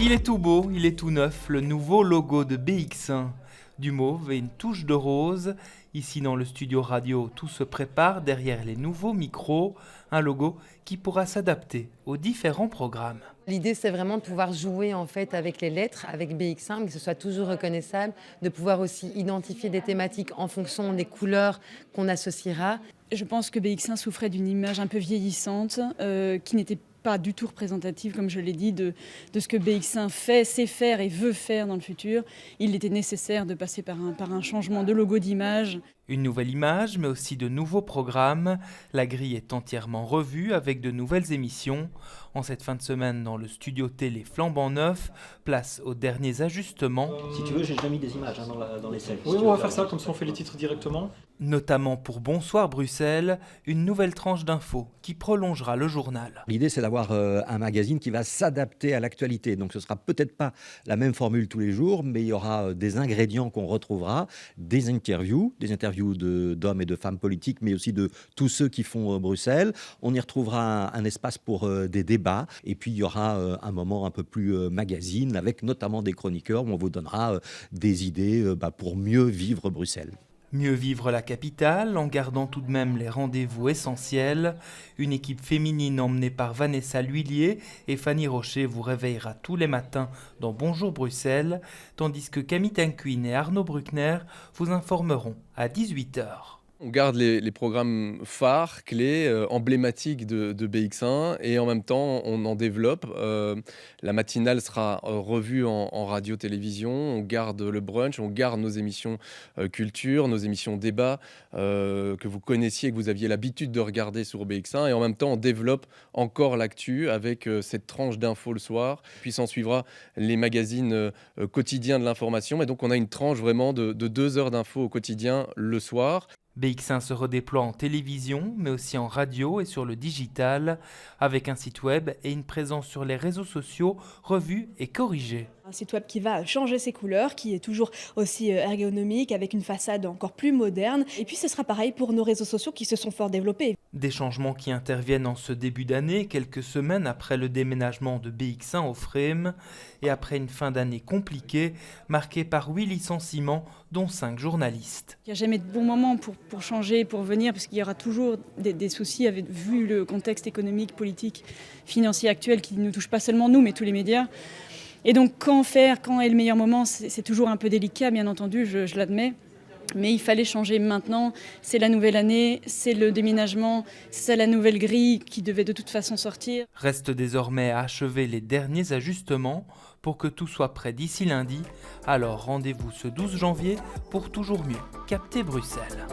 Il est tout beau, il est tout neuf, le nouveau logo de BX1. Du mauve et une touche de rose. Ici dans le studio radio, tout se prépare derrière les nouveaux micros. Un logo qui pourra s'adapter aux différents programmes. L'idée, c'est vraiment de pouvoir jouer en fait avec les lettres, avec BX1, que ce soit toujours reconnaissable, de pouvoir aussi identifier des thématiques en fonction des couleurs qu'on associera. Je pense que BX1 souffrait d'une image un peu vieillissante, qui n'était pas du tout représentative, comme je l'ai dit, de ce que BX1 fait, sait faire et veut faire dans le futur. Il était nécessaire de passer par un changement de logo d'image. Une nouvelle image, mais aussi de nouveaux programmes. La grille est entièrement revue avec de nouvelles émissions. En cette fin de semaine, dans le studio télé flambant neuf, place aux derniers ajustements. Si tu veux, j'ai déjà mis des images dans les scènes. Oui, on va faire ça, comme ça on fait les titres directement. Notamment pour Bonsoir Bruxelles, une nouvelle tranche d'infos qui prolongera le journal. L'idée, c'est d'avoir un magazine qui va s'adapter à l'actualité. Donc ce ne sera peut-être pas la même formule tous les jours, mais il y aura des ingrédients qu'on retrouvera, des interviews d'hommes et de femmes politiques, mais aussi de tous ceux qui font Bruxelles. On y retrouvera un espace pour des débats, et puis il y aura un moment un peu plus magazine, avec notamment des chroniqueurs où on vous donnera des idées pour mieux vivre Bruxelles. Mieux vivre la capitale en gardant tout de même les rendez-vous essentiels. Une équipe féminine emmenée par Vanessa L'Huillier et Fanny Rocher vous réveillera tous les matins dans Bonjour Bruxelles, tandis que Camille Tinquin et Arnaud Bruckner vous informeront à 18h. On garde les programmes phares, clés, emblématiques de BX1 et en même temps on en développe. La matinale sera revue en radio-télévision, on garde le brunch, on garde nos émissions culture, nos émissions débat que vous connaissiez, que vous aviez l'habitude de regarder sur BX1 et en même temps on développe encore l'actu avec cette tranche d'infos le soir. Puis s'en suivra les magazines quotidiens de l'information et donc on a une tranche vraiment de 2 heures d'infos au quotidien le soir. BX1 se redéploie en télévision, mais aussi en radio et sur le digital, avec un site web et une présence sur les réseaux sociaux revue et corrigée. Un site web qui va changer ses couleurs, qui est toujours aussi ergonomique, avec une façade encore plus moderne. Et puis ce sera pareil pour nos réseaux sociaux qui se sont fort développés. Des changements qui interviennent en ce début d'année, quelques semaines après le déménagement de BX1 au Frame, et après une fin d'année compliquée, marquée par 8 licenciements, dont 5 journalistes. Il n'y a jamais de bon moment pour changer, pour venir, parce qu'il y aura toujours des soucis, vu le contexte économique, politique, financier actuel qui ne nous touche pas seulement nous, mais tous les médias. Et donc quand est le meilleur moment, c'est toujours un peu délicat, bien entendu, je l'admets. Mais il fallait changer maintenant, c'est la nouvelle année, c'est le déménagement, c'est la nouvelle grille qui devait de toute façon sortir. Reste désormais à achever les derniers ajustements pour que tout soit prêt d'ici lundi. Alors rendez-vous ce 12 janvier pour toujours mieux capter Bruxelles.